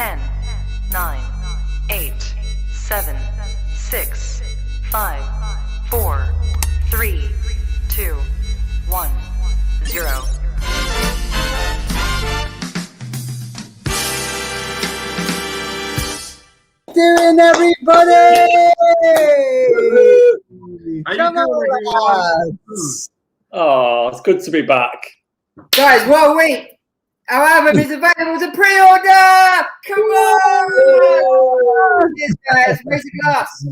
10, 9, 8, 7, 6, 5, 4, 3, 2, 1, 0. Doing, everybody? Come on, lads. Oh, it's good to be back. Guys, what a week! Our album is available to pre-order! Come on! Yes, guys, raise a glass.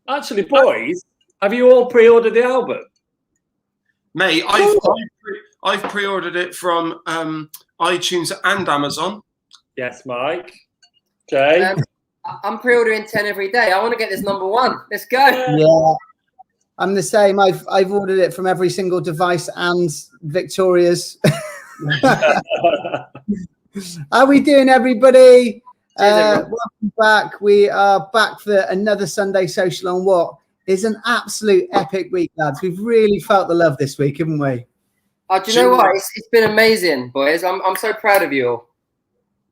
Actually, boys, have you all pre-ordered the album? Mate, I've pre-ordered it from iTunes and Amazon. Yes, Mike. Jay? I'm pre-ordering 10 every day. I want to get this number one. Let's go. Yeah, I'm the same. I've ordered it from every single device and Victoria's. How we doing, everybody? Welcome back. We are back for another Sunday Social on what is an absolute epic week, lads. We've really felt the love this week, haven't we? Do you know what? It's been amazing, boys. I'm so proud of you all.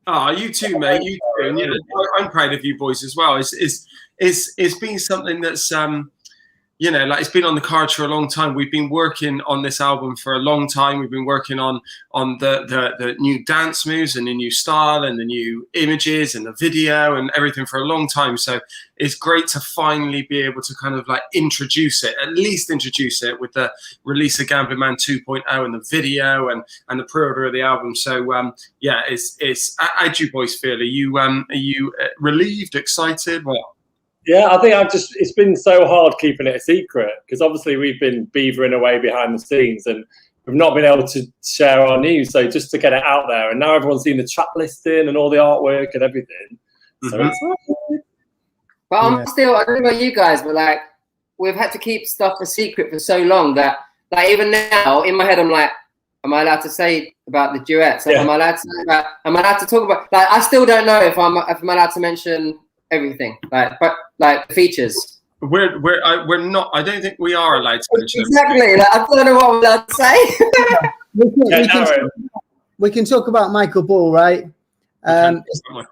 Ah, you too, mate. You too. And, I'm proud of you boys as well. It's been something that's like it's been on the cards for a long time. We've been working on this album for a long time. We've been working on the new dance moves and the new style and the new images and the video and everything for a long time. So it's great to finally be able to kind of like at least introduce it with the release of Gambling Man 2.0 and the video and the pre-order of the album. So it's how'd you boys feel? Are you relieved, excited? What? Yeah, I think it's been so hard keeping it a secret because obviously we've been beavering away behind the scenes and we've not been able to share our news. So just to get it out there, and now everyone's seen the track listing and all the artwork and everything. So it's But I'm still, I don't know about you guys, but like we've had to keep stuff a secret for so long that like even now in my head I'm like, am I allowed to say about the duets? Like, am I allowed to talk about? Like I still don't know if I'm allowed to mention everything, but like the features. We're not. I don't think we are allowed to mention exactly. Like, I don't know what I'm allowed to say. we can talk about Michael Ball, right?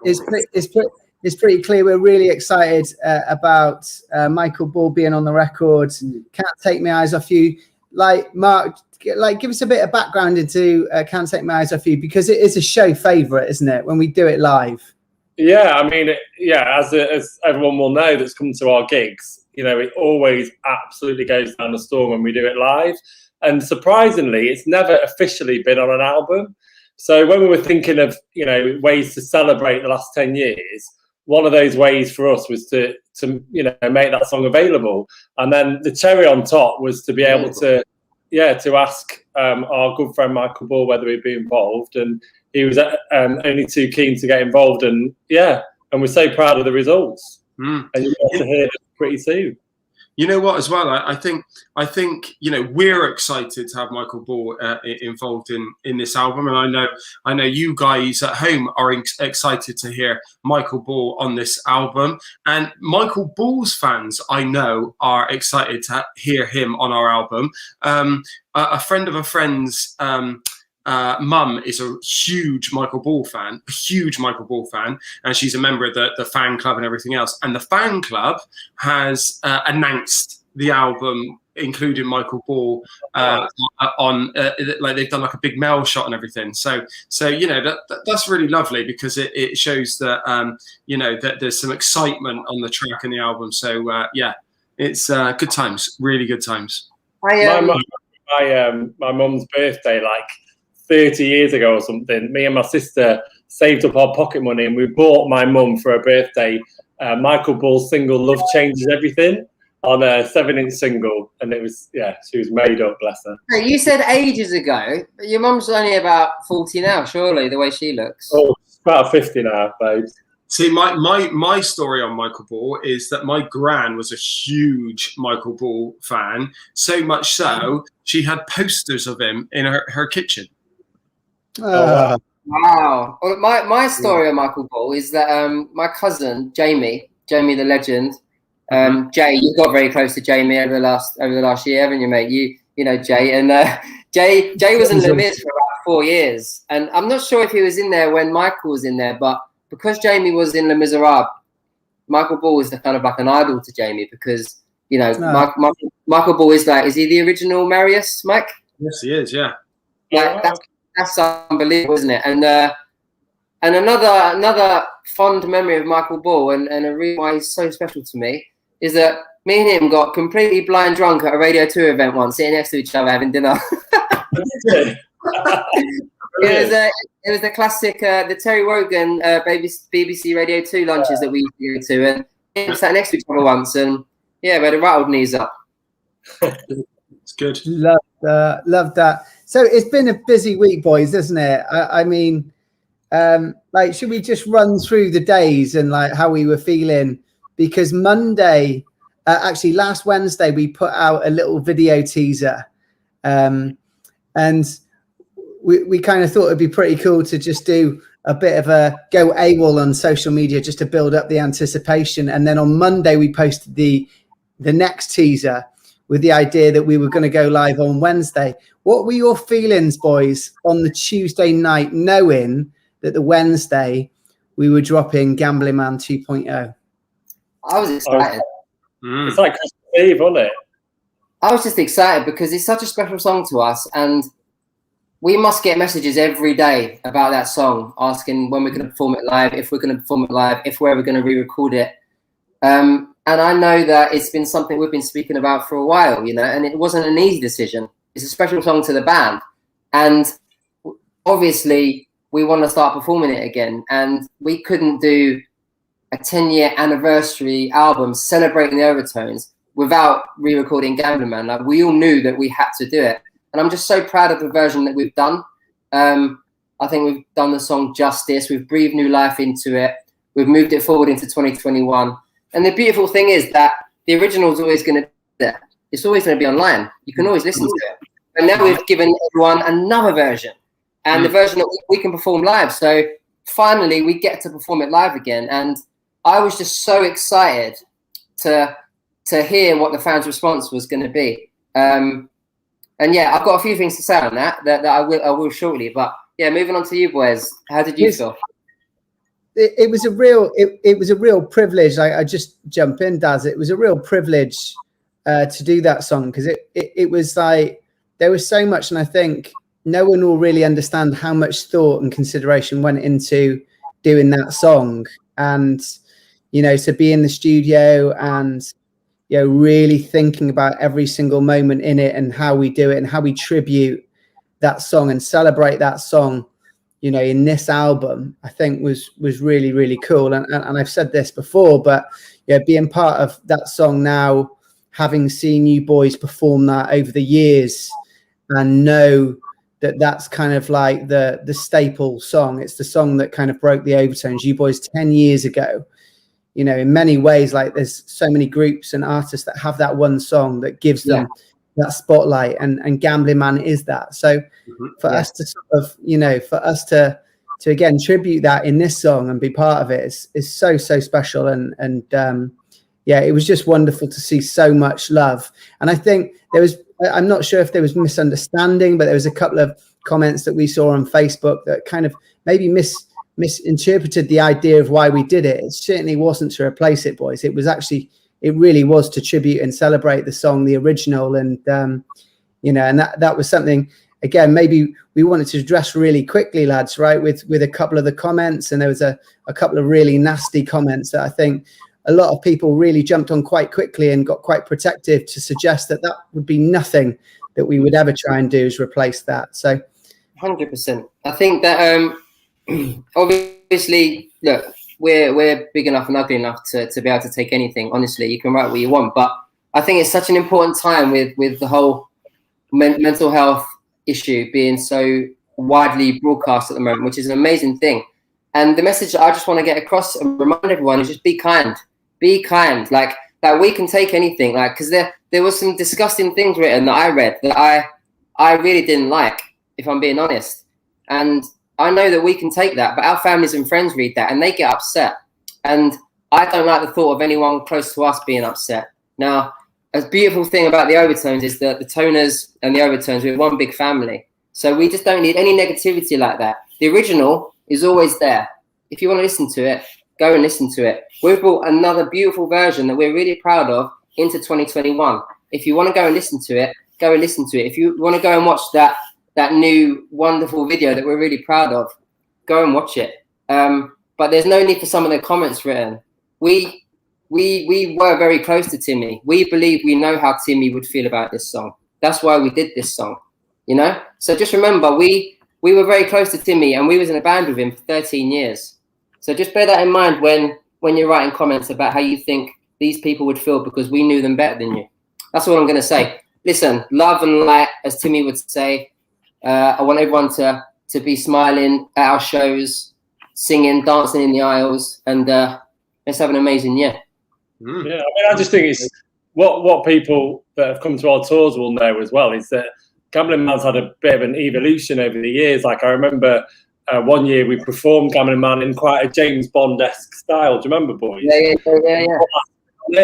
It's pretty clear we're really excited about Michael Ball being on the record. Can't Take My Eyes Off You. Like Mark, give us a bit of background into Can't Take My Eyes Off You, because it is a show favourite, isn't it? When we do it live. Yeah, I mean, as everyone will know that's come to our gigs, it always absolutely goes down the storm when we do it live. And surprisingly, it's never officially been on an album. So when we were thinking of, ways to celebrate the last 10 years, one of those ways for us was to make that song available. And then the cherry on top was to be able to ask our good friend Michael Ball whether he'd be involved. And he was only too keen to get involved, and we're so proud of the results. And you'll get to hear it pretty soon. You know what, as well, I think we're excited to have Michael Ball involved in this album, and I know you guys at home are excited to hear Michael Ball on this album, and Michael Ball's fans I know are excited to hear him on our album. A friend of a friend's mum is a huge Michael Ball fan, and she's a member of the fan club and everything else. And the fan club has announced the album, including Michael Ball, on like they've done like a big mail shot and everything. So that's really lovely because it shows that that there's some excitement on the track and the album. So it's good times, really good times. My mum's birthday, like 30 years ago or something, me and my sister saved up our pocket money and we bought my mum for her birthday Michael Ball's single Love Changes Everything on a 7-inch single, and it was she was made up, bless her. You said ages ago, but your mum's only about 40 now, surely, the way she looks. Oh, it's about 50 now, babes. See, my story on Michael Ball is that my gran was a huge Michael Ball fan, so much so she had posters of him in her kitchen. Wow. Well, my story on Michael Ball is that my cousin Jamie the legend, Jay, you got very close to Jamie over the last year, haven't you, mate? You know Jay, and Jay was in Les Mis for about 4 years, and I'm not sure if he was in there when Michael was in there, but because Jamie was in Les Miserables, Michael Ball is the kind of like an idol to Jamie because, you know, Michael Ball is he the original Marius, Mike? Yes, he is. Yeah. Like, that's unbelievable, isn't it? And another fond memory of Michael Ball and a reason why he's so special to me is that me and him got completely blind drunk at a Radio 2 event once, sitting next to each other having dinner. It was the classic, the Terry Wogan BBC Radio 2 lunches that we used to go to, and we sat next to each other once, and yeah, we had a rattled knees up. It's good. Love that. So it's been a busy week, boys, isn't it? I mean, like, should we just run through the days and like how we were feeling? Because Monday, actually last Wednesday, we put out a little video teaser, and we kind of thought it'd be pretty cool to just do a bit of a go AWOL on social media just to build up the anticipation. And then on Monday, we posted the next teaser with the idea that we were going to go live on Wednesday. What were your feelings, boys, on the Tuesday night, knowing that the Wednesday we were dropping Gambling Man 2.0? I was excited. It's like Christmas Eve, wasn't it? I was just excited because it's such a special song to us, and we must get messages every day about that song, asking when we're going to perform it live, if we're going to perform it live, if we're ever going to re-record it. And I know that it's been something we've been speaking about for a while, you know, and it wasn't an easy decision. It's a special song to the band. And obviously, we want to start performing it again. And we couldn't do a 10-year anniversary album celebrating the Overtones without re-recording Gambling Man. Like, we all knew that we had to do it. And I'm just so proud of the version that we've done. I think we've done the song justice. We've breathed new life into it. We've moved it forward into 2021. And the beautiful thing is that the original is always going to be there. It's always going to be online. You can always listen to it. And now we've given everyone another version, and the version that we can perform live. So finally, we get to perform it live again. And I was just so excited to hear what the fans' response was going to be. And yeah, I've got a few things to say on that I will shortly. But yeah, moving on to you boys. How did you feel? It was a real privilege. I just jump in, Daz. It was a real privilege to do that song because it was like there was so much, and I think no one will really understand how much thought and consideration went into doing that song. And you know, to be in the studio and you know really thinking about every single moment in it and how we do it and how we tribute that song and celebrate that song, you know, in this album, I think was really, really cool. And I've said this before, but yeah, being part of that song now, having seen you boys perform that over the years and know that that's kind of like the staple song. It's the song that kind of broke the Overtones. You boys 10 years ago, you know, in many ways, like there's so many groups and artists that have that one song that gives them that spotlight, and Gambling Man is that. So for us to sort of, you know, for us to again tribute that in this song and be part of it is so special. And yeah, it was just wonderful to see so much love. And I think I'm not sure if there was misunderstanding, but there was a couple of comments that we saw on Facebook that kind of maybe misinterpreted the idea of why we did it. It certainly wasn't to replace it, boys. It was actually, it really was to tribute and celebrate the song, the original. And, you know, and that was something, again, maybe we wanted to address really quickly, lads, right? With a couple of the comments, and there was a couple of really nasty comments that I think a lot of people really jumped on quite quickly and got quite protective to suggest that would be nothing that we would ever try and do is replace that. So 100%. I think that obviously, look, we're big enough and ugly enough to be able to take anything. Honestly, you can write what you want, but I think it's such an important time with the whole mental health issue being so widely broadcast at the moment, which is an amazing thing. And the message that I just want to get across and remind everyone is just be kind. Be kind. Like we can take anything. Like, because there was some disgusting things written that I read that I really didn't like, if I'm being honest. And I know that we can take that, but our families and friends read that and they get upset. And I don't like the thought of anyone close to us being upset. Now, a beautiful thing about the Overtones is that the Toners and the Overtones, we're one big family. So we just don't need any negativity like that. The original is always there. if you want to listen to it, go and listen to it. We've brought another beautiful version that we're really proud of into 2021. If you want to go and listen to it, go and listen to it. If you want to go and watch that new wonderful video that we're really proud of, go and watch it. But there's no need for some of the comments written. We were very close to Timmy. We believe we know how Timmy would feel about this song. That's why we did this song, you know? So just remember, we were very close to Timmy, and we was in a band with him for 13 years. So just bear that in mind when you're writing comments about how you think these people would feel, because we knew them better than you. That's all I'm going to say. Listen, love and light, as Timmy would say. I want everyone to be smiling at our shows, singing, dancing in the aisles, and let's have an amazing year. Yeah, I mean, I just think it's what people that have come to our tours will know as well is that Gambling Man's had a bit of an evolution over the years. Like, I remember one year we performed Gambling Man in quite a James Bond-esque style. Do you remember, boys? Yeah.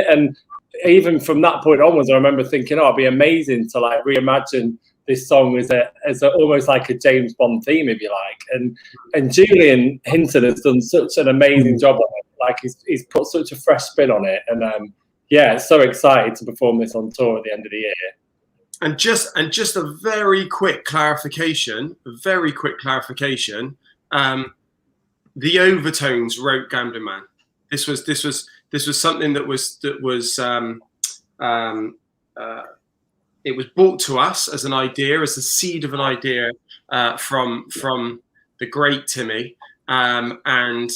And even from that point onwards, I remember thinking, oh, it'd be amazing to like reimagine this song as almost like a James Bond theme, if you like. And Julian Hinton has done such an amazing job on it. Like, he's put such a fresh spin on it. And yeah, so excited to perform this on tour at the end of the year. And just a very quick clarification. The Overtones wrote Gambling Man. This was something that was it was brought to us as an idea, as the seed of an idea from the great Timmy, and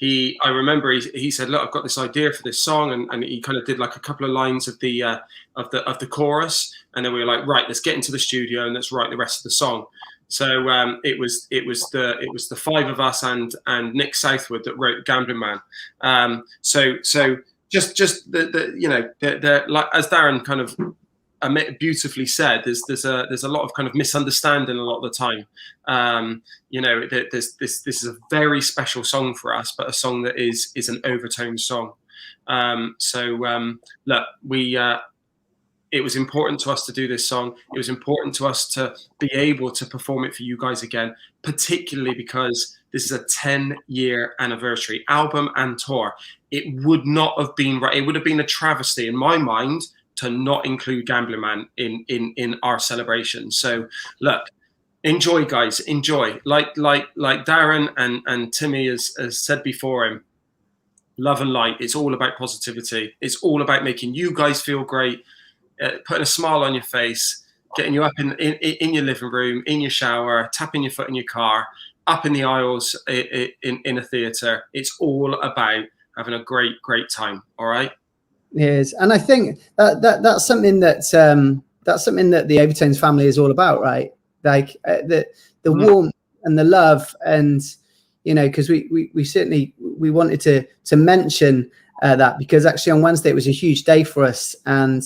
I remember he said, look, I've got this idea for this song, and he kind of did like a couple of lines of the chorus, and then we were like, right, let's get into the studio and let's write the rest of the song. So it was the five of us and Nick Southwood that wrote Gambling Man. So just the you know, like, as Darren kind of beautifully said, there's a lot of kind of misunderstanding a lot of the time. You know, this is a very special song for us, but a song that is an Overtones song. Look, it was important to us to do this song. It was important to us to be able to perform it for you guys again, particularly because this is a 10-year anniversary album and tour. It would not have been right. It would have been a travesty in my mind to not include Gambling Man in our celebration. So look, enjoy, guys, enjoy. Like Darren and Timmy has said before him, love and light. It's all about positivity. It's all about making you guys feel great, putting a smile on your face, getting you up in your living room, in your shower, tapping your foot in your car, up in the aisles in a theatre. It's all about having a great time. All right. Yes, and I think that's something that the Overtones family is all about, right? Like the warmth and the love, and you know, because we certainly wanted to mention that, because actually on Wednesday it was a huge day for us, and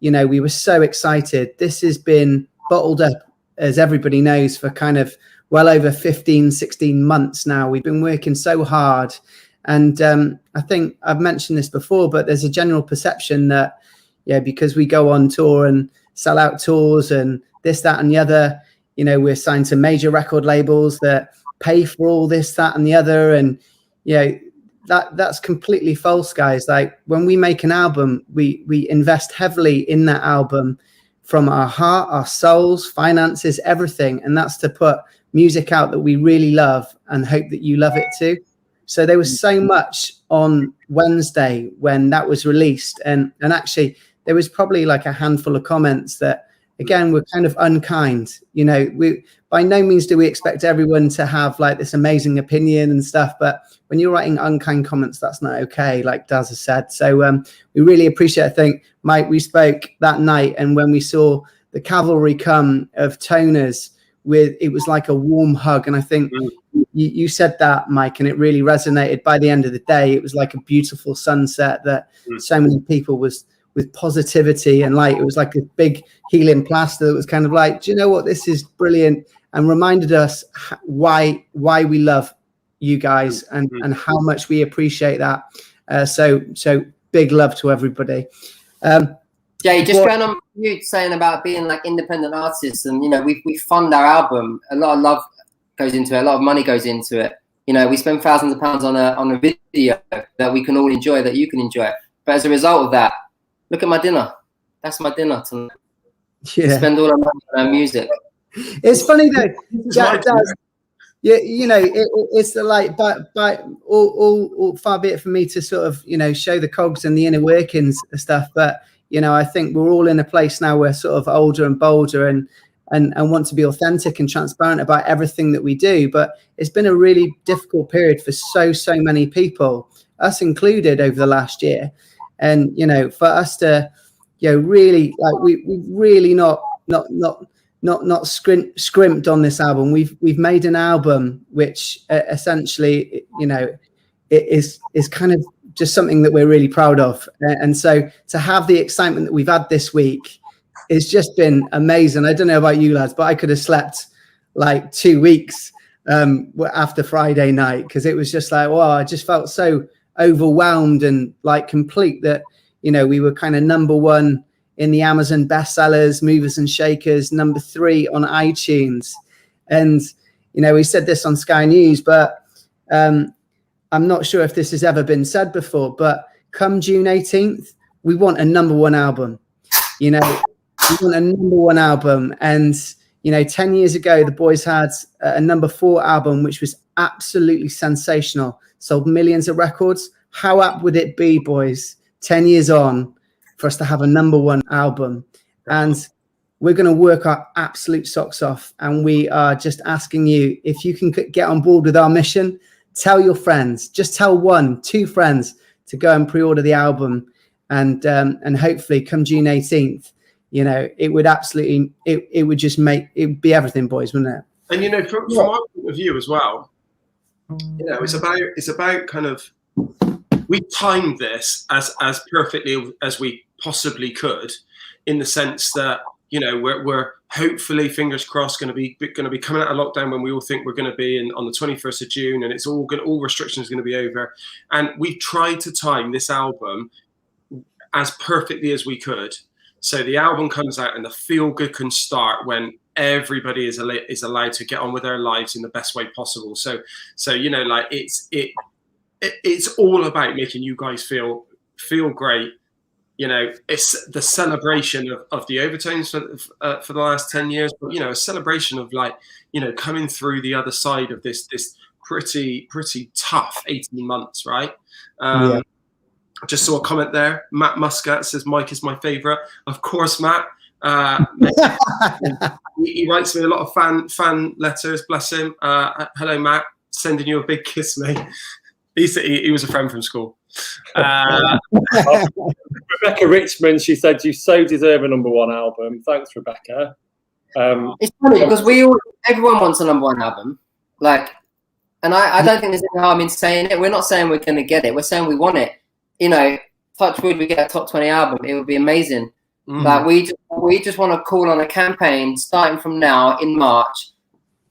you know, we were so excited. This has been bottled up, as everybody knows, for kind of well over 15-16 months now. We've been working so hard. And I think I've mentioned this before, but there's a general perception that, yeah, because we go on tour and sell out tours and this, that, and the other, you know, we're signed to major record labels that pay for all this, that, and the other. And, you know, that's completely false, guys. Like, when we make an album, we invest heavily in that album from our heart, our souls, finances, everything. And that's to put music out that we really love and hope that you love it too. So there was so much on Wednesday when that was released, and actually there was probably like a handful of comments that, again, were kind of unkind. You know, we by no means do we expect everyone to have like this amazing opinion and stuff, but when you're writing unkind comments, that's not okay, like Daz has said. So we really appreciate, I think, Mike, we spoke that night, and when we saw the cavalry come of toners, it was like a warm hug. And I think you said that, Mike, and it really resonated. By the end of the day, it was like a beautiful sunset that so many people was with positivity and light. It was like a big healing plaster that was kind of like, do you know what, this is brilliant, and reminded us why we love you guys and how much we appreciate that. So big love to everybody. Jay, just going on you saying about being like independent artists, and you know, we fund our album. A lot of love goes into it, a lot of money goes into it. You know, we spend thousands of pounds on a video that we can all enjoy, that you can enjoy. But as a result of that, look at my dinner. That's my dinner tonight. Yeah. Spend all our money on our music. It's funny though. Yeah, you know, it's the like, but all far be it for me to sort of, you know, show the cogs and the inner workings and stuff. But you know, I think we're all in a place now where sort of older and bolder and want to be authentic and transparent about everything that we do. But it's been a really difficult period for so many people, us included, over the last year. And you know, for us to, you know, really like we've really not scrimped on this album. We've made an album which essentially, you know, it is kind of just something that we're really proud of. And so to have the excitement that we've had this week, it's just been amazing. I don't know about you lads, but I could have slept like 2 weeks after Friday night, because it was just like, wow, I just felt so overwhelmed and like complete that, you know, we were kind of #1 in the Amazon bestsellers, movers and shakers, #3 on iTunes. And, you know, we said this on Sky News, but I'm not sure if this has ever been said before, but come June 18th, we want a #1 album. You know, we want a #1 album. And, you know, 10 years ago, the boys had a #4 album, which was absolutely sensational, sold millions of records. How up would it be, boys, 10 years on, for us to have a #1 album? And we're going to work our absolute socks off. And we are just asking you, if you can get on board with our mission, tell your friends, just tell 1, 2 friends to go and pre-order the album. And hopefully come June 18th, you know, it would absolutely, it would just make, it would be everything, boys, wouldn't it? And, you know, from our point of view as well, you know, it's about kind of, we timed this as perfectly as we possibly could, in the sense that, you know, we're hopefully, fingers crossed, going to be coming out of lockdown when we all think we're going to be on the 21st of June, and it's all restrictions are going to be over. And we tried to time this album as perfectly as we could, so the album comes out and the feel good can start when everybody is allowed to get on with their lives in the best way possible. So you know, like it's all about making you guys feel great. You know, it's the celebration of the Overtones for the last 10 years, but, you know, a celebration of, like, you know, coming through the other side of this pretty tough 18 months, right? Yeah. I just saw a comment there. Matt Muscat says, Mike is my favorite. Of course, Matt. He writes me a lot of fan letters, bless him. Hello, Matt. Sending you a big kiss, mate. He was a friend from school. Rebecca Richmond, she said, you so deserve a #1 album. Thanks, Rebecca. It's funny because everyone wants a #1 album, like, and I don't think there's any harm in saying it. We're not saying we're going to get it. We're saying we want it. You know, touch wood, we get a top 20 album. It would be amazing. But we just want to call on a campaign starting from now in March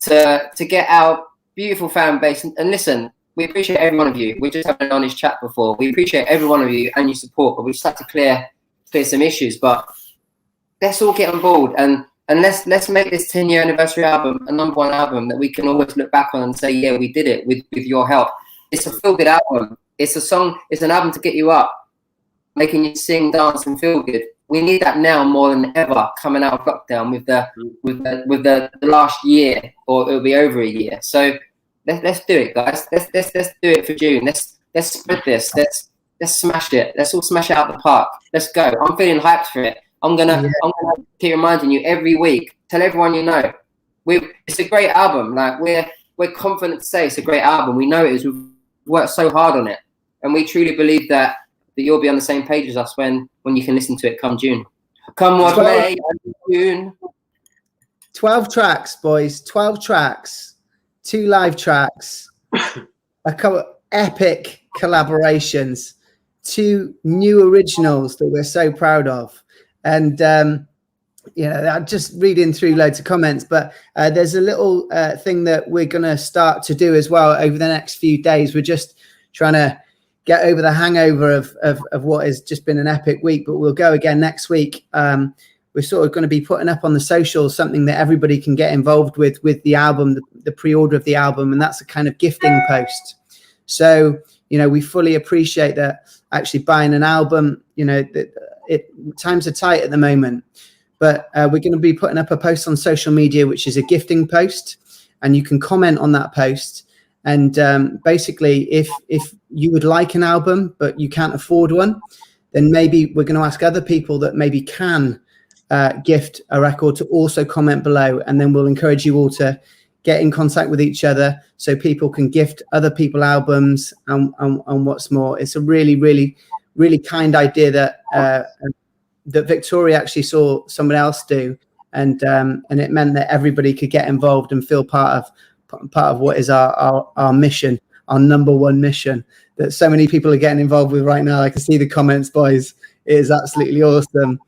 to get our beautiful fan base. And listen, we appreciate every one of you. We just had an honest chat before. We appreciate every one of you and your support, but we just had to clear some issues. But let's all get on board and let's make this 10-year anniversary album a #1 album that we can always look back on and say, yeah, we did it with your help. It's a feel-good album. It's a song. It's an album to get you up, making you sing, dance, and feel good. We need that now more than ever, coming out of lockdown with the last year, or it'll be over a year. So let's do it, guys. Let's do it for June. Let's spread this. Let's smash it. Let's all smash it out the park. Let's go. I'm feeling hyped for it. I'm gonna keep reminding you every week. Tell everyone you know. It's a great album. Like we're confident to say it's a great album. We know it is. We've worked so hard on it, and we truly believe that you'll be on the same page as us when you can listen to it come June. Come what may, June. 12 tracks, boys. 12 tracks. 2 live tracks. A couple epic collaborations. 2 new originals that we're so proud of. And you know, I'm just reading through loads of comments, but there's a little thing that we're going to start to do as well over the next few days. We're just trying to get over the hangover of what has just been an epic week, but we'll go again next week. We're we're sort of going to be putting up on the socials something that everybody can get involved with the album, the pre-order of the album, and that's a kind of gifting post. So, you know, we fully appreciate that actually buying an album, you know, times are tight at the moment, but we're going to be putting up a post on social media, which is a gifting post, and you can comment on that post. And basically, if you would like an album, but you can't afford one, then maybe we're going to ask other people that maybe can gift a record to also comment below. And then we'll encourage you all to get in contact with each other so people can gift other people albums. And what's more, it's a really, really, really kind idea that Victoria actually saw someone else do. And it meant that everybody could get involved and feel part of what is our mission, our number one mission that so many people are getting involved with right now. I can see the comments, boys. It is absolutely awesome.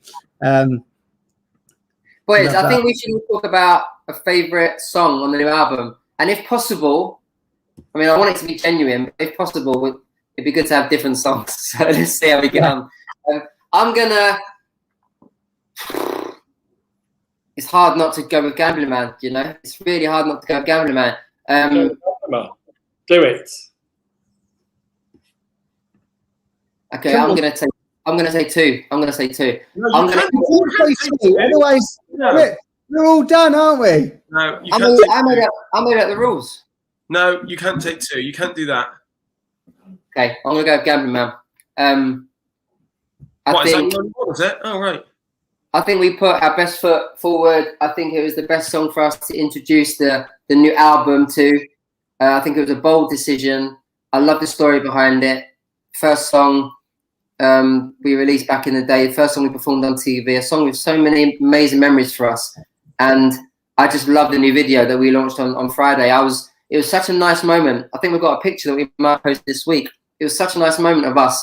Boys, I think we should talk about a favorite song on the new album. And if possible, I mean, I want it to be genuine, but if possible, it'd be good to have different songs. So let's see how we get on. It's hard not to go with Gambling Man, you know? It's really hard not to go with Gambling Man. Do it. Come Okay, I'm on. gonna say two. No, I'm you gonna. can't take two. Otherwise, No. we're all done, aren't we? No, you I can't take made two. up the rules. No, you can't take two. You can't do that. Okay, I'm gonna go with Gambling Man. What, is that your only one, is it? Oh, right. I think we put our best foot forward. I think it was the best song for us to introduce the new album to. I think it was a bold decision. I love the story behind it. First song we released back in the day, first song we performed on TV, a song with so many amazing memories for us. And I just love the new video that we launched on Friday. It was such a nice moment. I think we've got a picture that we might post this week. It was such a nice moment of us,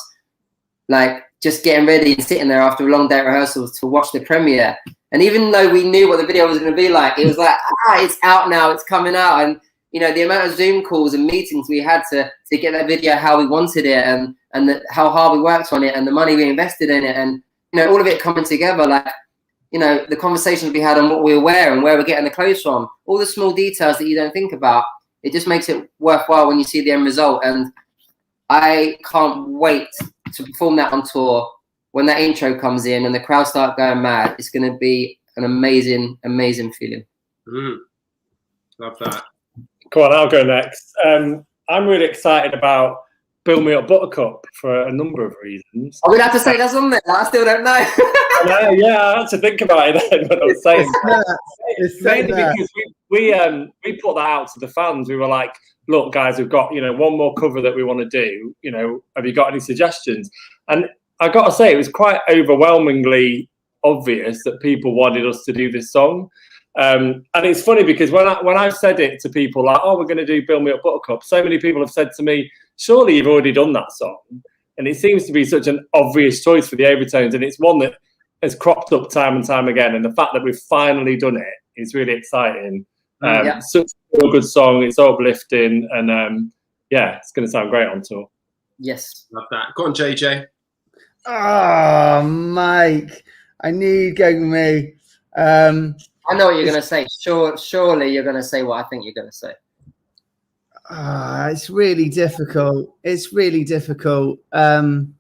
like, just getting ready and sitting there after a long day at rehearsals to watch the premiere. And even though we knew what the video was going to be like, it was like, it's out now, it's coming out. And, you know, the amount of Zoom calls and meetings we had to get that video how we wanted it, and how hard we worked on it, and the money we invested in it, and, you know, all of it coming together, like, you know, the conversations we had on what we were wearing and where we're getting the clothes from, all the small details that you don't think about. It just makes it worthwhile when you see the end result. And I can't wait to perform that on tour. When that intro comes in and the crowd start going mad, it's going to be an amazing, amazing feeling. Love that. Come on, I'll go next. I'm really excited about Build Me Up Buttercup for a number of reasons. I'm going to have to say that's on there. I still don't know. I had to think about it then when I was saying that. It's Mainly because we put that out to the fans. We were like, look, guys, we've got, you know, one more cover that we want to do. You know, have you got any suggestions? And I got to say, it was quite overwhelmingly obvious that people wanted us to do this song. And it's funny because when I've said it to people like, oh, we're going to do Build Me Up Buttercup, so many people have said to me, surely you've already done that song. And it seems to be such an obvious choice for the Overtones. And it's one that has cropped up time and time again. And the fact that we've finally done it is really exciting. Such a good song. It's uplifting. And it's going to sound great on tour. Yes. Love that. Go on, JJ. Oh, Mike, I need Go Me. I know what you're going to say. Surely you're going to say what I think you're going to say. It's really difficult. It's really difficult because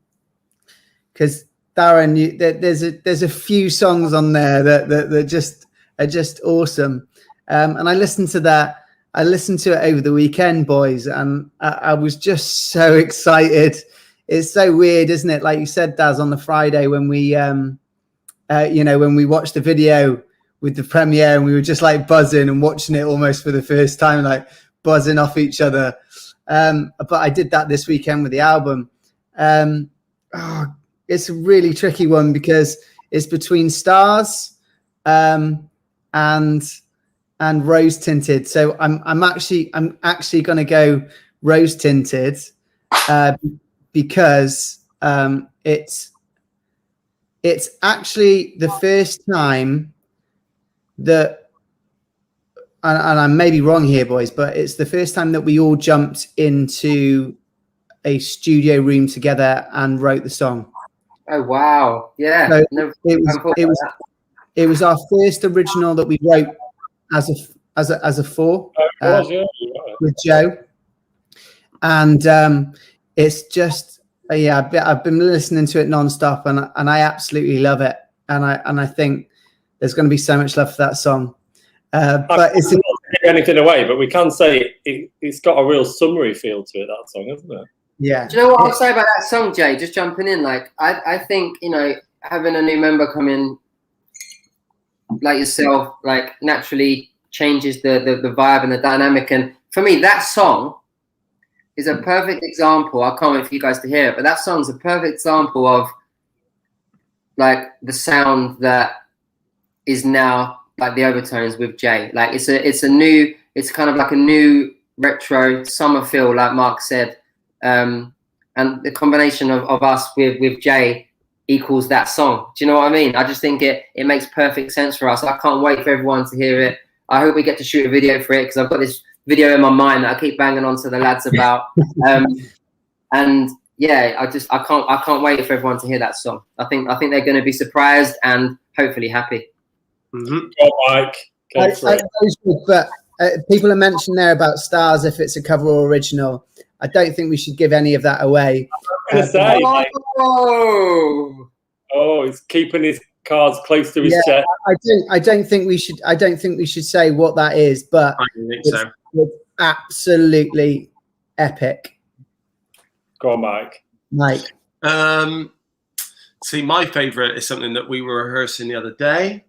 Darren, there's a few songs on there that just are just awesome. And I listened to that. I listened to it over the weekend, boys, and I was just so excited. It's so weird, isn't it? Like you said, Daz, on the Friday when we, when we watched the video with the premiere, and we were just like buzzing and watching it almost for the first time, like buzzing off each other. But I did that this weekend with the album. It's a really tricky one because it's between Stars and Rose Tinted. So I'm actually going to go Rose Tinted because it's actually the first time that, and I may be wrong here, boys, but it's the first time that we all jumped into a studio room together and wrote the song. Oh, wow. Yeah. So It was our first original that we wrote as a four with Joe, and it's just I've been listening to it non-stop, and I absolutely love it, and I think there's going to be so much love for that song. But it's not to give anything away, but we can say it's got a real summery feel to it, that song, hasn't it? Yeah. Do you know what I'll say about that song, Jay? Just jumping in, like I think, you know, having a new member come in like yourself, like naturally changes the vibe and the dynamic. And for me, that song is a perfect example. I can't wait for you guys to hear it, but that song's a perfect example of like the sound that is now like the Overtones with Jay. Like it's kind of like a new retro summer feel, like Mark said. And the combination of us with Jay equals that song. Do you know what I mean? I just think it makes perfect sense for us. I can't wait for everyone to hear it. I hope we get to shoot a video for it, because I've got this video in my mind that I keep banging on to the lads about. And yeah, I can't wait for everyone to hear that song. I think they're going to be surprised and hopefully happy. Mm-hmm. Go, Mike. But people are mentioning there about Stars if it's a cover or original. I don't think we should give any of that away. He's keeping his cards close to his chest. I don't think we should say what that is, but I don't think so. It's absolutely epic. Go on, Mike. Mike. See, my favourite is something that we were rehearsing the other day.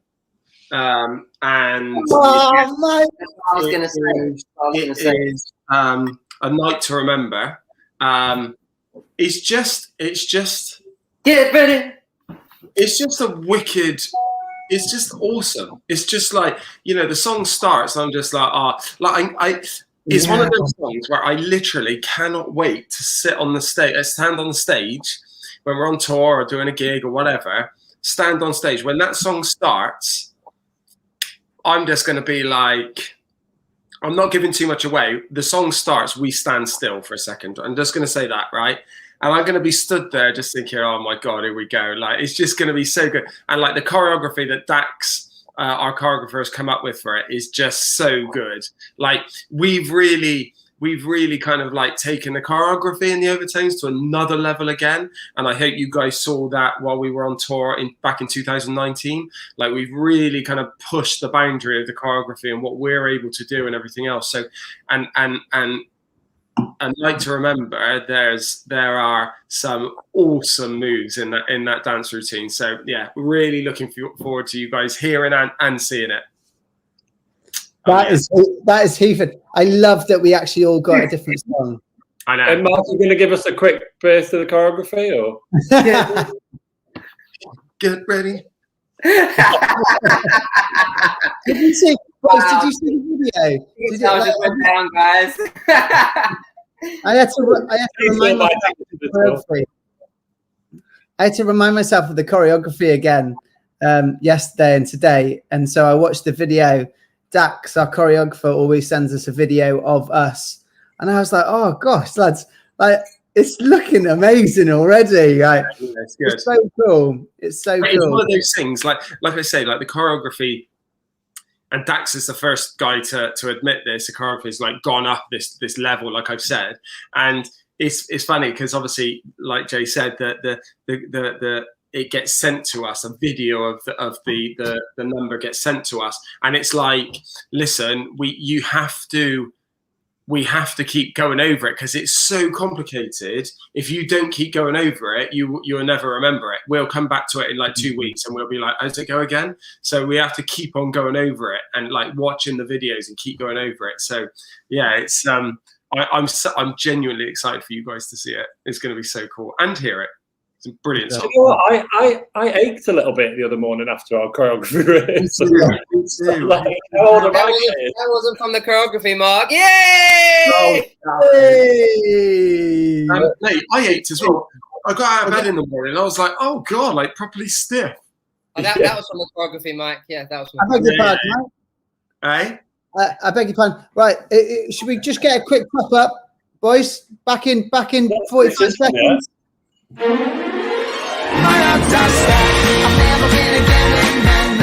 And Mike. I was going to say. It is A Night to Remember. It's just Get ready. It's just a wicked. It's just awesome. It's just like, you know, the song starts. And I'm just like, it's one of those songs where I literally cannot wait to stand on the stage when we're on tour or doing a gig or whatever. Stand on stage when that song starts. I'm just going to be like, I'm not giving too much away. The song starts, we stand still for a second. I'm just going to say that, right? And I'm going to be stood there just thinking, oh my God, here we go. Like, it's just going to be so good. And like the choreography that Dax, our choreographer, has come up with for it is just so good. Like we've really kind of like taken the choreography in the Overtones to another level again. And I hope you guys saw that while we were on tour back in 2019. Like we've really kind of pushed the boundary of the choreography and what we're able to do and everything else. So, and Like to Remember, there are some awesome moves in that dance routine. So yeah, really looking forward to you guys hearing and seeing it. That is Heathens. I love that we actually all got a different song. I know. And Mark, you going to give us a quick burst of the choreography, or? Get ready. Did you see the video? I just went down, guys. I had to remind myself of the choreography again yesterday and today, and so I watched the video. Dax, our choreographer, always sends us a video of us, and I was like, "Oh gosh, lads, like it's looking amazing already!" Like, it's good. It's so cool. It's so cool. It's one of those things, like I say, like the choreography. And Dax is the first guy to admit this. The choreography has like gone up this level, like I've said, and it's funny because obviously, like Jay said, that the it gets sent to us. A video of the number gets sent to us, and it's like, listen, we have to keep going over it because it's so complicated. If you don't keep going over it, you'll never remember it. We'll come back to it in like 2 weeks and we'll be like, how does it go again? So we have to keep on going over it and like watching the videos and keep going over it. So yeah, it's I'm genuinely excited for you guys to see it. It's going to be so cool and hear it. It's a brilliant song. You know what? I ached a little bit the other morning after our choreography. That wasn't from the choreography, Mark. Yay! Mate, I ached as well. I got out of bed in the morning and I was like, oh God, like properly stiff. Oh, that was from the choreography, Mike. Yeah, that was from I beg your pardon, Mike. Eh? I beg your pardon. Right, should we just get a quick pop up, boys? Back in 45 seconds. I have just said I've never been again, and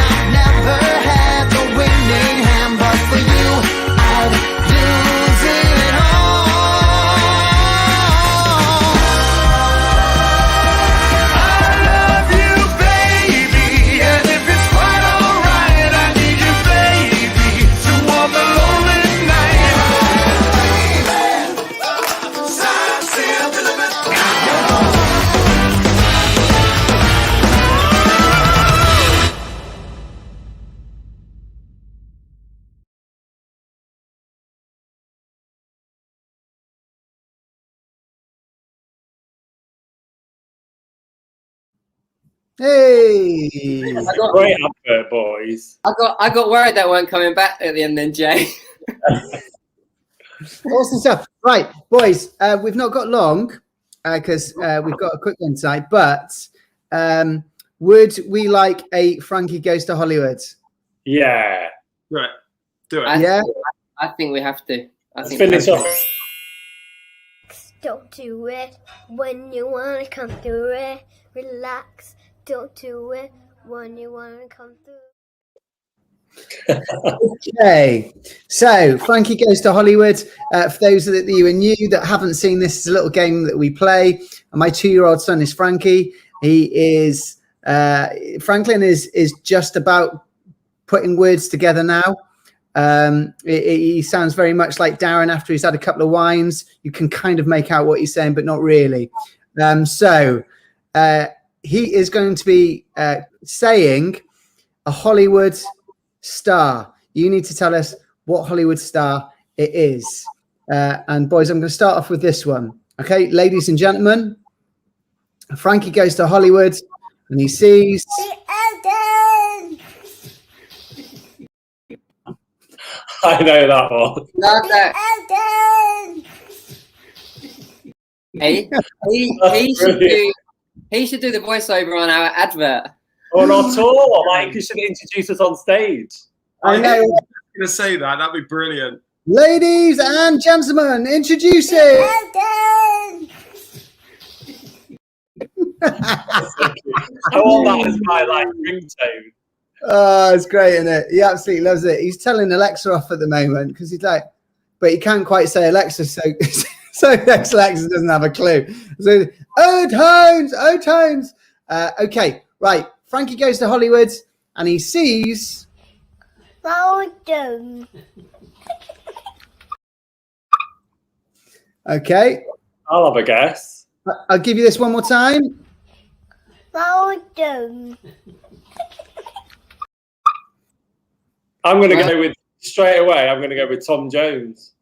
Hey. Great advert, boys. I got worried that weren't coming back at the end then, Jay. Awesome stuff. Right, boys, we've not got long because we've got a quick one tonight, but would we like a Frankie Goes to Hollywood? Yeah. Right. Do it. I think we have to. Let's finish off. Don't do it when you wanna come through it. Relax. Don't do it when you wanna come through. Okay, so Frankie Goes to Hollywood. For those that you are new that haven't seen this, is a little game that we play. And my 2-year-old son is Frankie. He is Franklin is just about putting words together now. He sounds very much like Darren after he's had a couple of wines. You can kind of make out what he's saying, but not really. So he is going to be saying a Hollywood star. You need to tell us what Hollywood star it is. And boys, I'm going to start off with this one. Okay, ladies and gentlemen, Frankie goes to Hollywood and he sees... I know that one. Love that. Hey, he should do the voiceover on our advert. On our tour, like you should introduce us on stage. I know. I was going to say that. That'd be brilliant. Ladies and gentlemen, introducing... I want that as my like ringtone. Oh, it's great, isn't it? He absolutely loves it. He's telling Alexa off at the moment because he's like, but he can't quite say Alexa, so Alexa doesn't have a clue. So, Overtones. Okay, right. Frankie goes to Hollywood and he sees. Overtones. Okay. I'll have a guess. I'll give you this one more time. Overtones. I'm going to go with straight away. I'm going to go with Tom Jones.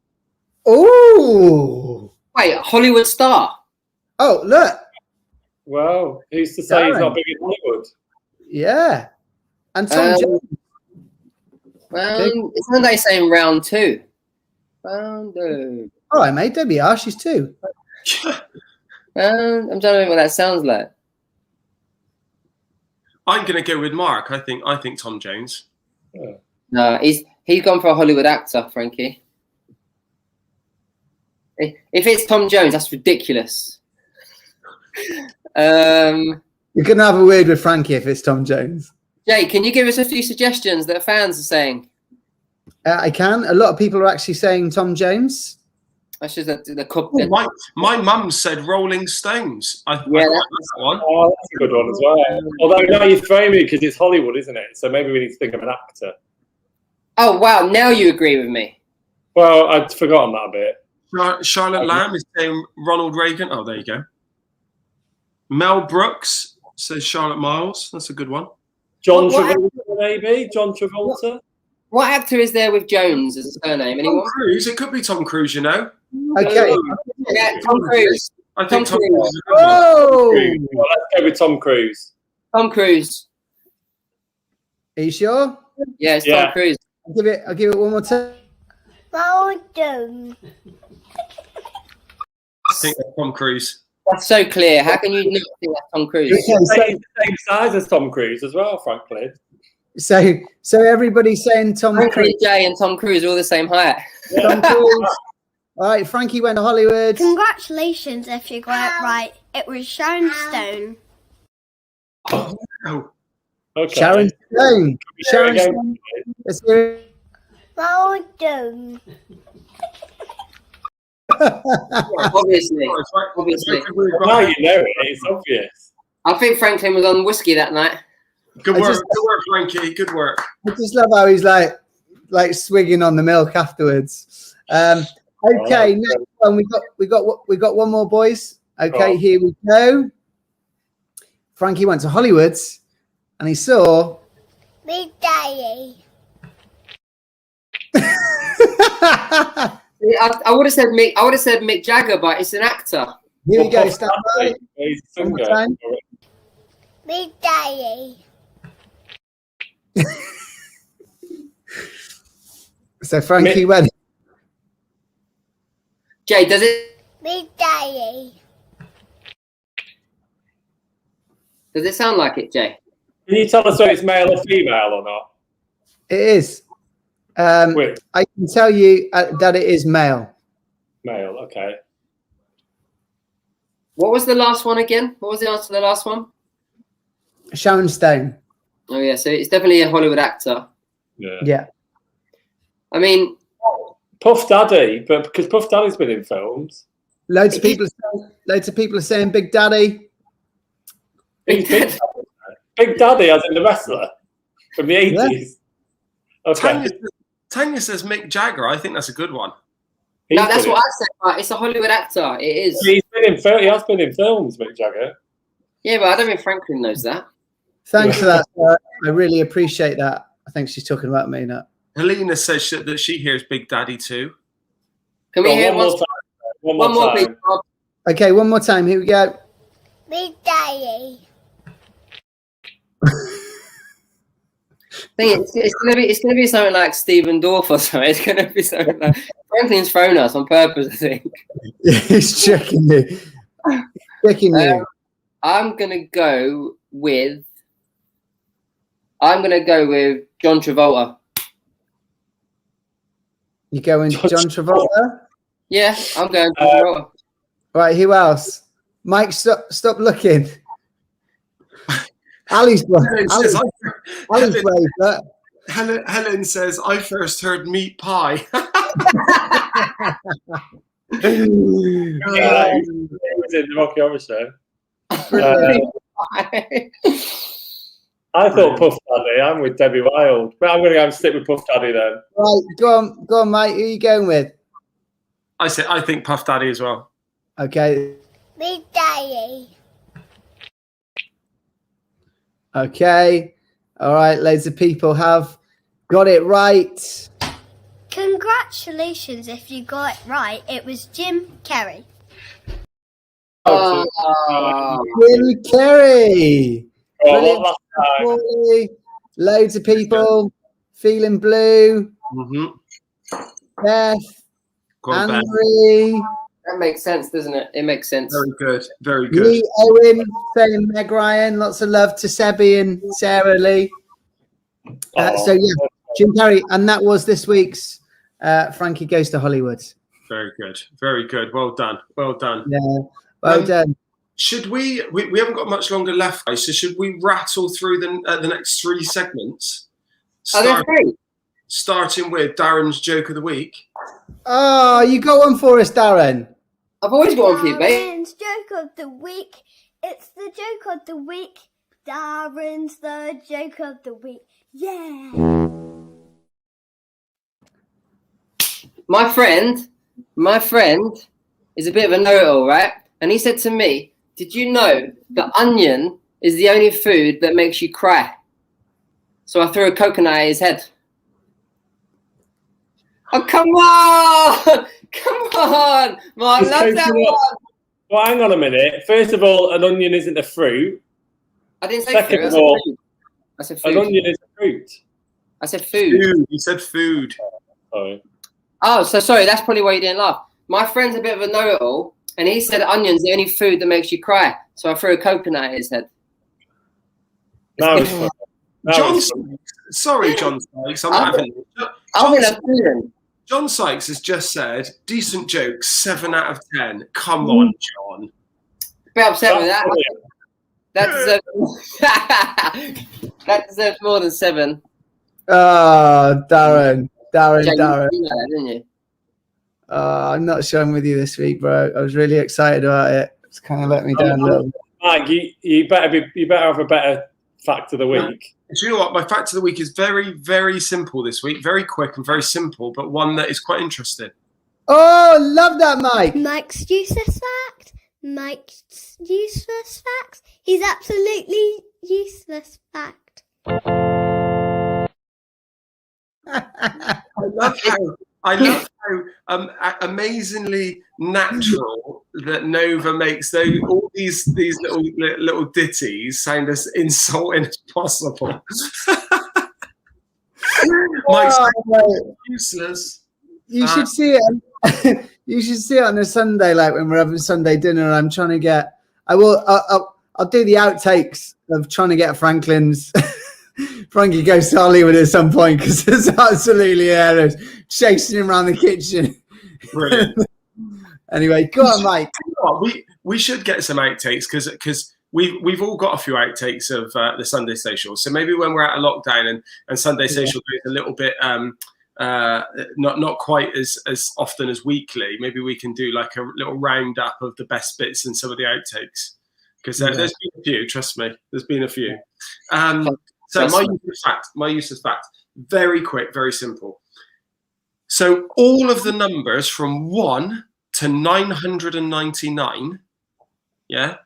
Oh. Wait, Hollywood star. Oh, look. Well, who's to say Darren. he's not big in Hollywood? Yeah. And Tom Jones. Well, isn't they saying round 2? Round 2. All right, mate. Don't be harsh. She's 2. I'm trying to think what that sounds like. I'm going to go with Mark. I think Tom Jones. Yeah. No, he's gone for a Hollywood actor, Frankie. If it's Tom Jones, that's ridiculous. You're going to have a word with Frankie if it's Tom Jones. Jay, can you give us a few suggestions that fans are saying? I can. A lot of people are actually saying Tom Jones. That's just the My mum said Rolling Stones. I like that one. Oh, that's a good one as well. Although now you've thrown me because it's Hollywood, isn't it? So maybe we need to think of an actor. Oh, wow. Now you agree with me. Well, I'd forgotten that a bit. Charlotte Lamb is saying Ronald Reagan. Oh, there you go. Mel Brooks says Charlotte Miles. That's a good one. John Travolta, maybe? John Travolta? What actor is there with Jones as a surname? Anyone? Tom Cruise. It could be Tom Cruise, you know. Okay. Yeah, Tom Cruise. I think Tom Cruise is a good one. Oh. Well, let's go with Tom Cruise. Tom Cruise. Are you sure? Yeah, it's Yeah. Tom Cruise. I'll give it one more time. Overtones. I think that's Tom Cruise. That's so clear. How can you not think that's Tom Cruise? He's the same size as Tom Cruise as well, Franklin. So everybody's saying Tom Frankie Cruise. Jay and Tom Cruise are all the same height. Tom Cruise. All right, Frankie went to Hollywood. Congratulations if you got it right. It was Sharon Stone. Oh, Okay. Sharon Stone. Sharon Again. Stone. Let's hear it. Overtones. Obviously. Obviously. Now you know it. It's obvious. I think Franklin was on whiskey that night. Good I work, just- good work, Frankie. Good work. I just love how he's like swigging on the milk afterwards. Okay, next one we got one more, boys. Okay, Oh. here we go. Frankie went to Hollywood and he saw. Big Daddy. I would have said Mick. I would have said Mick Jagger, but it's an actor. Here we go. Stand by. He's a One more singer. time. Big Daddy. So Frankie went. Jay, does it Big Daddy. sound like it, Jay? Can you tell us whether it's male or female or not? It is. Wait, I can tell you that it is male. male. Okay. What was the last one again? What was the answer to the last one? Sharon Stone. Oh yeah, so it's definitely a Hollywood actor. Yeah. Yeah. I mean, Puff Daddy, but because Puff Daddy's been in films. Loads of people are saying Big Daddy. Big Daddy, as in the wrestler from the 80s. Okay. Tanya says Mick Jagger. I think that's a good one. no, that's what I said. Right? It's a Hollywood actor. It is. He has been in films, Mick Jagger. Yeah, but I don't think Franklin knows that. Thanks for that, Sarah. I really appreciate that. I think she's talking about me now. Helena says that she hears Big Daddy too. Can we hear one more time? one more, please, Bob? Okay, one more time. Here we go. Big Daddy. It's gonna be something like Stephen Dorff or something. It's gonna be something like Franklin's thrown us on purpose, I think. He's checking you. Checking you. I'm gonna go with John Travolta. You going John Travolta? Yeah, I'm going John Travolta. Right, who else? Mike, stop looking. Ali's brave. Helen says, I first heard meat pie. It was in the Rocky Horror Show. I thought Puff Daddy. I'm with Debbie Wilde, but I'm going to go and stick with Puff Daddy then. Right, go on, Mike. Who are you going with? I think Puff Daddy as well. Okay. Big Daddy. Okay. All right, loads of people have got it right. Congratulations if you got it right. It was Jim Carrey. Jim Carrey. Brilliant. Loads of people. Feeling Blue. Beth. Henry. That makes sense, doesn't it? It makes sense. Very good. Very good. Lee Owen saying Meg Ryan. Lots of love to Sebi and Sarah Lee. So yeah, Jim Carrey, and that was this week's Frankie Goes to Hollywood. Very good. Very good. Well done. Well done. Yeah, well done. Should we haven't got much longer left, guys, so should we rattle through the next 3 segments? Starting with Darren's Joke of the Week. Oh, you got one for us, Darren. I've always got one for you, babe. Darren's Joke of the Week. It's the Joke of the Week. Darren's the Joke of the Week. Yeah. My friend is a bit of a know-it-all, right? And he said to me, did you know that onion is the only food that makes you cry? So I threw a coconut at his head. Oh, come on! Come on! Mark, love that one! Well, hang on a minute. First of all, an onion isn't a fruit. I didn't say Second fruit. of all, I said food. an onion is a fruit. I said food. You said food. Sorry. Oh, so sorry. That's probably why you didn't laugh. My friend's a bit of a know-it-all, and he said onion's the only food that makes you cry. So I threw a coconut at his head. Now it's funny. Sorry, John Sykes. I'm not having it. John Sykes has just said, decent joke, 7 out of 10. Come on, John. Bit upset with that. That deserves more than 7. Oh, Darren. Jay, you know that, didn't you? I'm not sure I'm with you this week, bro. I was really excited about it. It's kind of let me down a little bit. Mike, you better have a better fact of the week. Do you know what? My fact of the week is very, very simple this week. Very quick and very simple, but one that is quite interesting. Oh, love that, Mike. Mike's useless fact. Mike's useless facts. He's absolutely useless fact. I love how amazingly natural that Nova makes all these little ditties sound as insulting as possible. Mike's useless. You should see it. You should see it on a Sunday, like when we're having Sunday dinner. And I'm trying to get. I'll do the outtakes of trying to get Franklin's. Frankie goes to Hollywood at some point because it's absolutely hilarious. Chasing him around the kitchen. Brilliant. Anyway, go on, Mike. We should get some outtakes because we've all got a few outtakes of the Sunday Social. So maybe when we're out of lockdown and Sunday Social goes a little bit not quite as often as weekly, maybe we can do like a little roundup of the best bits and some of the outtakes. Because there's been a few, trust me, there's been a few. So my use of fact, very quick, very simple. So all of the numbers from 1 to 999, yeah,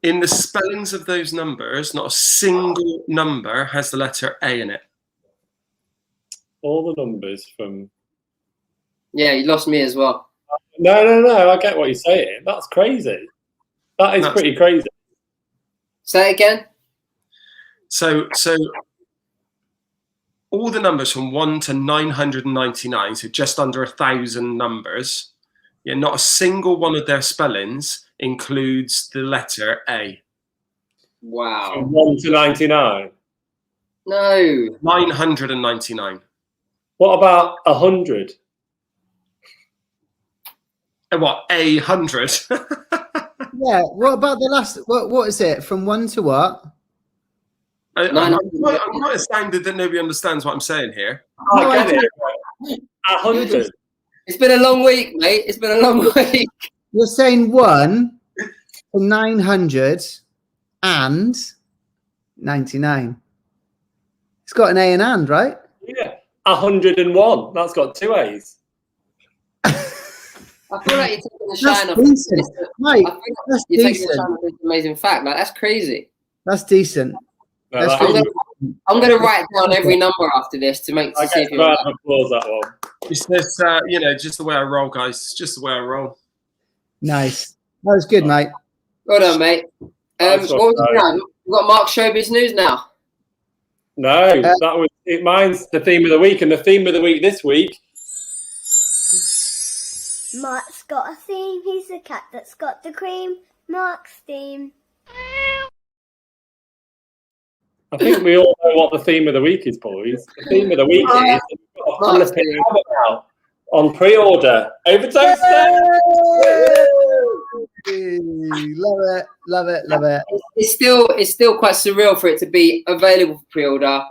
in the spellings of those numbers, not a single number has the letter A in it. All the numbers from... Yeah, you lost me as well. No, I get what you're saying. That's crazy. That's pretty crazy. Say it again. So all the numbers from 1 to 999, so just under 1,000 numbers, yeah, not a single one of their spellings includes the letter A. Wow. From 1 to 99? No. 999. What about 100? What, 100? Yeah. What about the last? What is it? From 1 to what? I'm quite astounded that nobody understands what I'm saying here. Oh, I get it. 100. It's been a long week, mate. It's been a long week. You're saying 1 to 999. It's got an A and, right? Yeah. 101. That's got 2 A's. I feel like you're taking the shine off. Decent. Mike, that's you're decent. taking the shine off this amazing fact. Like, that's crazy. That's decent. No, I'm going to write down every number after this to make I see get if a round of applause that one. It's just, just the way I roll, guys. It's just the way I roll. Nice. That was good, mate. Well done, mate. What was it now? We've got Mark's Showbiz News now. No, that was it. Mine's the theme of the week, and the theme of the week this week. Mark's got a theme. He's the cat that's got the cream. Mark's theme. I think we all know what the theme of the week is, boys. The theme of the week is Mark's theme. out on pre-order. Overtones. Love it. It's still quite surreal for it to be available for pre-order,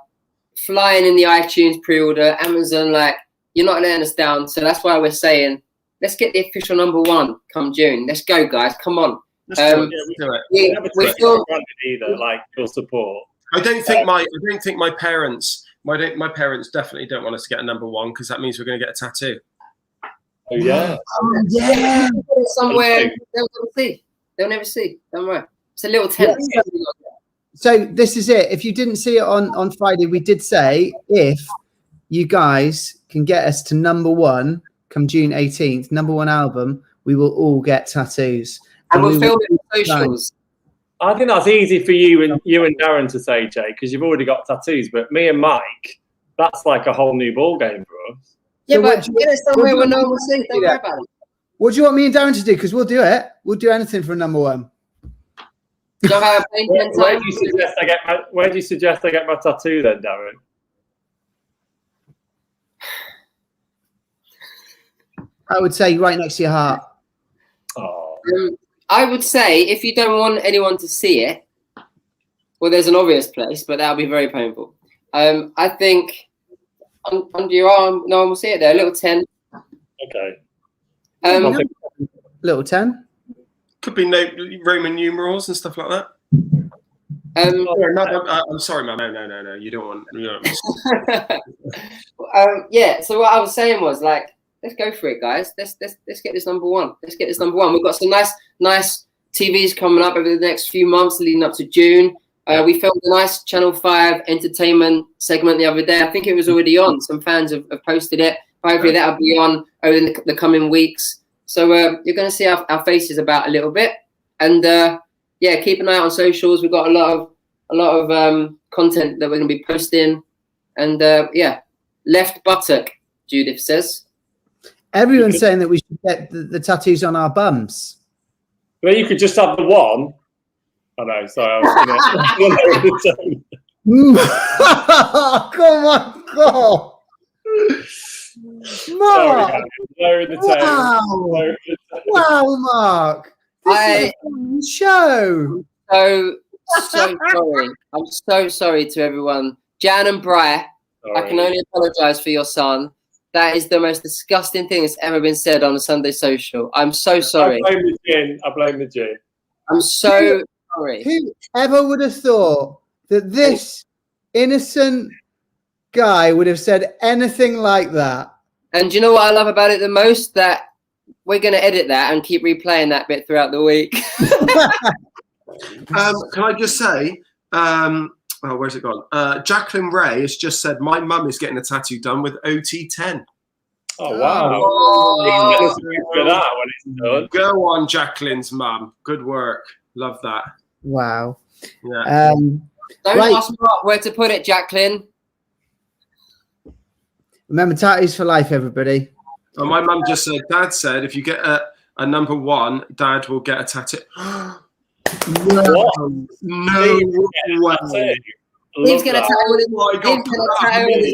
flying in the iTunes pre-order, Amazon. Like, you're not letting us down, so that's why we're saying let's get the official number 1 come June. Let's go, guys. Come on. Let's do it. We still either like your support. I don't think my parents definitely don't want us to get a number 1 because that means we're going to get a tattoo. Oh yeah. Yeah. Somewhere they'll never see. Don't worry. It's a little tent. Yeah. So this is it. If you didn't see it on Friday, we did say if you guys can get us to number 1 come June 18th, number 1 album, we will all get tattoos. And we'll film it on socials. I think that's easy for you and Darren to say, Jay, because you've already got tattoos. But me and Mike, that's like a whole new ball game for us. Yeah, So but get us somewhere where no one will see. Don't worry about it. What do you want me and Darren to do? Because we'll do it. We'll do anything for number 1. You know how I play 10 Where times? do you suggest I get my tattoo then, Darren? I would say right next to your heart. Oh. I would say if you don't want anyone to see it, well, there's an obvious place, but that'll be very painful. I think under your arm, no one will see it there. A little 10. Okay. Little 10. Could be Roman numerals and stuff like that. I'm sorry, man. No. You don't want. Yeah. So what I was saying was like, let's go for it, guys. Let's get this number 1. Let's get this number 1. We've got some nice TVs coming up over the next few months, leading up to June. We filmed a nice Channel 5 entertainment segment the other day. I think it was already on. Some fans have posted it. Hopefully that'll be on over the coming weeks. So you're going to see our faces about a little bit. And yeah, keep an eye out on socials. We've got a lot of content that we're going to be posting. And yeah, left buttock, Judith says. Everyone's saying that we should get the tattoos on our bums. Well, you could just have the one. Oh no, sorry, I was going to. Come on, God. Mark. Wow, Mark. This is a fun show. So sorry. I'm so sorry to everyone. Jan and Bri, I can only apologise for your son. That is the most disgusting thing that's ever been said on a Sunday social. I'm so sorry. I blame the gin. I'm so sorry. Whoever would have thought that this innocent guy would have said anything like that? And do you know what I love about it the most? That we're going to edit that and keep replaying that bit throughout the week. Can I just say, where's it gone? Jacqueline Ray has just said, my mum is getting a tattoo done with OT10. Oh, wow. For that when it's done. Go on, Jacqueline's mum. Good work. Love that. Wow. Yeah. Don't ask Mark where to put it, Jacqueline. Remember, tattoos for life, everybody. Oh, my mum just said, Dad said, if you get a number 1, Dad will get a tattoo. No way. He's going to tattoo his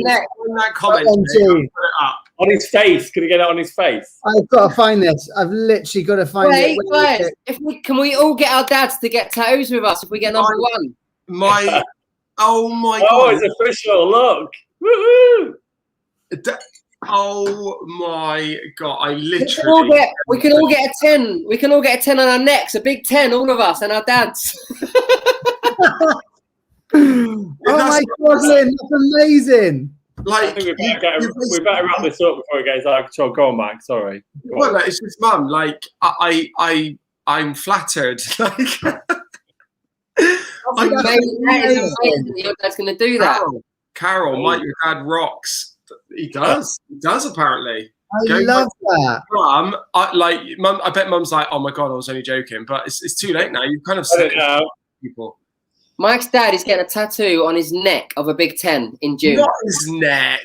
neck. That comment. Put it up. On his face. Can you get it on his face? I've got to find this. I've literally got to find it. Guys, can we all get our dads to get tattoos with us if we get number 1? Oh my God. Oh, it's official. Look. Woohoo. Oh my God. I literally. We can all get a 10. We can all get a 10 on our necks. A big 10, all of us and our dads. Oh my God, Lynn, that's amazing. Like, I think we better wrap this up before it gets out of control. Go on, Mike. Sorry. Well, it's his mum. Like, I'm flattered. Like, Your dad's going to do that. Carol, Mike, your dad rocks. He does. He does, apparently. I love that. Mum, I bet Mum's like, oh my God, I was only joking. But it's too late now. You've kind of said it. People. Mike's dad is getting a tattoo on his neck of a big 10 in June. Not his neck.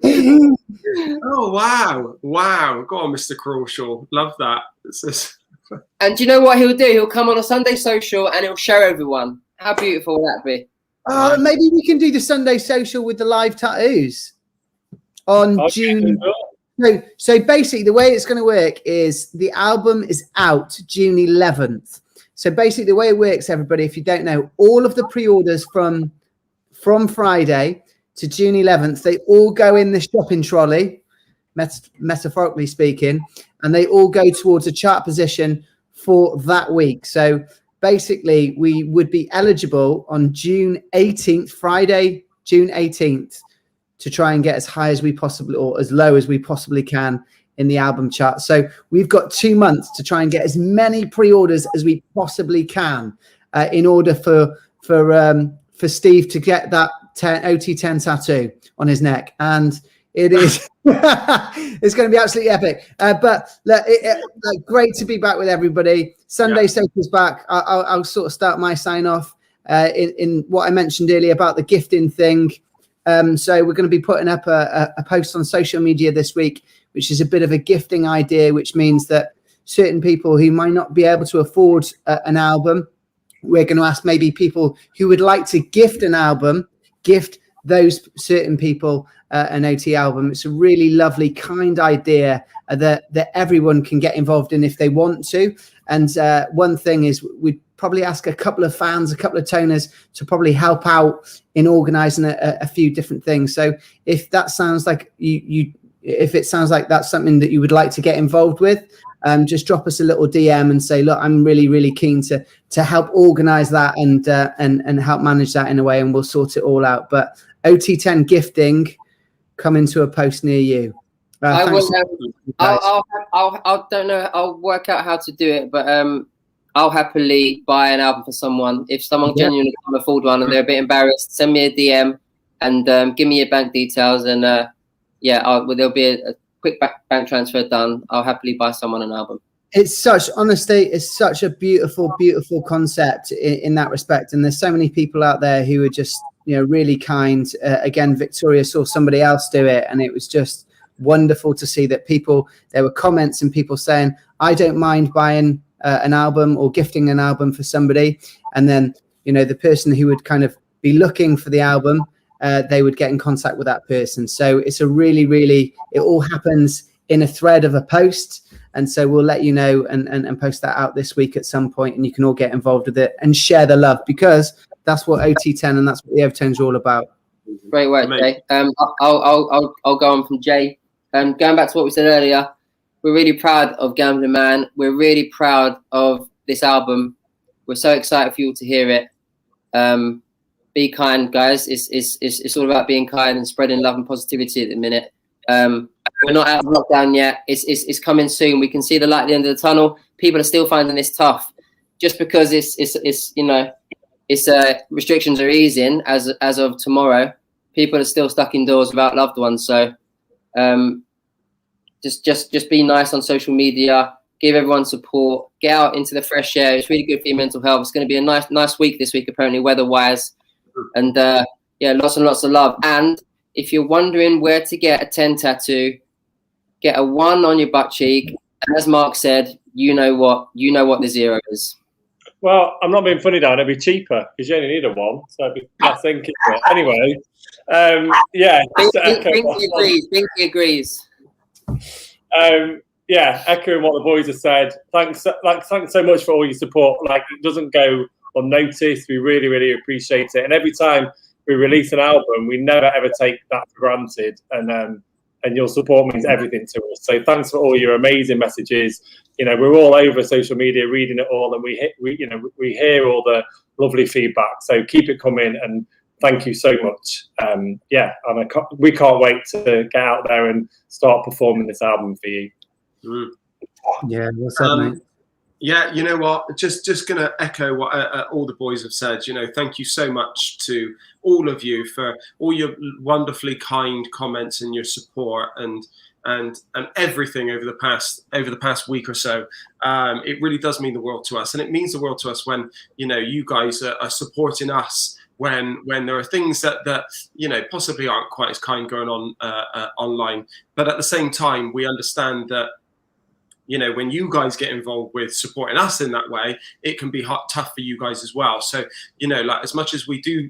Oh, wow. Wow. Go on, Mr. Crawshaw. Love that. And do you know what he'll do? He'll come on a Sunday social and he'll show everyone. How beautiful will that be? Maybe we can do the Sunday social with the live tattoos on June. So basically, the way it's going to work is the album is out June 11th. So basically, the way it works, everybody, if you don't know, all of the pre-orders from Friday to June 11th, they all go in the shopping trolley, metaphorically speaking, and they all go towards a chart position for that week. So basically, we would be eligible on June 18th, Friday, June 18th, to try and get as high as we possibly, or as low as we possibly can in the album chart. So we've got 2 months to try and get as many pre-orders as we possibly can in order for Steve to get that OT10 tattoo on his neck. And it is it's going to be absolutely epic. But great to be back with everybody. Sunday Social's back. I'll sort of start my sign off in what I mentioned earlier about the gifting thing. So we're going to be putting up a post on social media this week, which is a bit of a gifting idea, which means that certain people who might not be able to afford an album, we're going to ask maybe people who would like to gift an album, gift those certain people an OT album. It's a really lovely, kind idea that everyone can get involved in if they want to. And one thing is we'd probably ask a couple of fans, a couple of toners to probably help out in organising a few different things. So if that sounds like if it sounds like that's something that you would like to get involved with, just drop us a little DM and say, look, I'm really, really keen to help organise that and help manage that in a way, and we'll sort it all out. But OT10 gifting coming to a post near you. I will. I don't know. I'll work out how to do it, but I'll happily buy an album for someone. If someone genuinely can't afford one and they're a bit embarrassed, send me a DM and give me your bank details, and there'll be quick bank transfer done, I'll happily buy someone an album. It's such a beautiful, beautiful concept in that respect. And there's so many people out there who are just, you know, really kind. Again, Victoria saw somebody else do it, and it was just wonderful to see that there were comments and people saying, I don't mind buying an album or gifting an album for somebody. And then, you know, the person who would kind of be looking for the album, they would get in contact with that person. So it's a really, really, it all happens in a thread of a post. And so we'll let you know and post that out this week at some point, and you can all get involved with it and share the love, because that's what OT10 and that's what the Overtones are all about. Great work, Jay. I'll go on from Jay. Going back to what we said earlier, we're really proud of Gambling Man. We're really proud of this album. We're so excited for you all to hear it. Be kind, guys. It's all about being kind and spreading love and positivity at the minute. We're not out of lockdown yet. It's coming soon. We can see the light at the end of the tunnel. People are still finding this tough, just because it's you know, it's restrictions are easing as of tomorrow. People are still stuck indoors without loved ones. So just be nice on social media. Give everyone support. Get out into the fresh air. It's really good for your mental health. It's going to be a nice week this week, apparently, weather-wise. And yeah, lots and lots of love. And if you're wondering where to get a 10 tattoo, get a 1 on your butt cheek. And as Mark said, you know what the 0 is. Well, I'm not being funny, Dan. It'd be cheaper because you only need a 1. So it'd be less thinking. Anyway, yeah. Binky agrees. Yeah, echoing what the boys have said. Thanks so much for all your support. Like, it doesn't go unnoticed. We really, really appreciate it. And every time we release an album, we never ever take that for granted. And your support means everything to us. So thanks for all your amazing messages. You know, we're all over social media reading it all, and we hear all the lovely feedback. So keep it coming, and thank you so much. Yeah, and we can't wait to get out there and start performing this album for you. Yeah, what's up, mate? Yeah, you know what? Just going to echo what all the boys have said. You know, thank you so much to all of you for all your wonderfully kind comments and your support and everything over the past week or so. It really does mean the world to us, and it means the world to us when, you know, you guys are supporting us when there are things that you know possibly aren't quite as kind going on online, but at the same time we understand that, you know, when you guys get involved with supporting us in that way, it can be tough for you guys as well. So, you know, like, as much as we do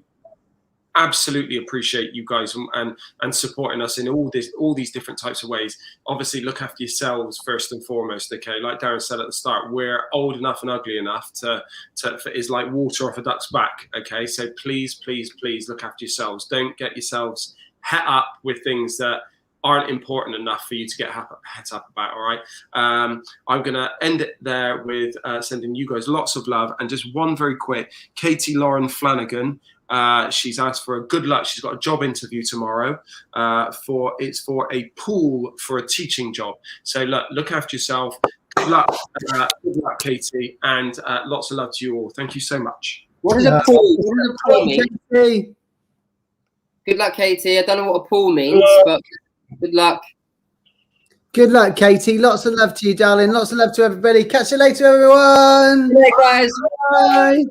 absolutely appreciate you guys and supporting us in all these different types of ways, obviously look after yourselves first and foremost. Okay, like Darren said at the start, we're old enough and ugly enough to is like water off a duck's back. Okay, so please look after yourselves. Don't get yourselves het up with things that aren't important enough for you to get het up about. All right, I'm gonna end it there with sending you guys lots of love, and just one very quick, Katie Lauren Flanagan, she's asked for a good luck. She's got a job interview tomorrow for a pool for a teaching job. So look after yourself. Good luck, Katie, and lots of love to you all. Thank you so much. What does a pool? What does a pool mean? Good luck, Katie. I don't know what a pool means, but good luck. Good luck, Katie. Lots of love to you, darling. Lots of love to everybody. Catch you later, everyone. Good night, guys. Bye.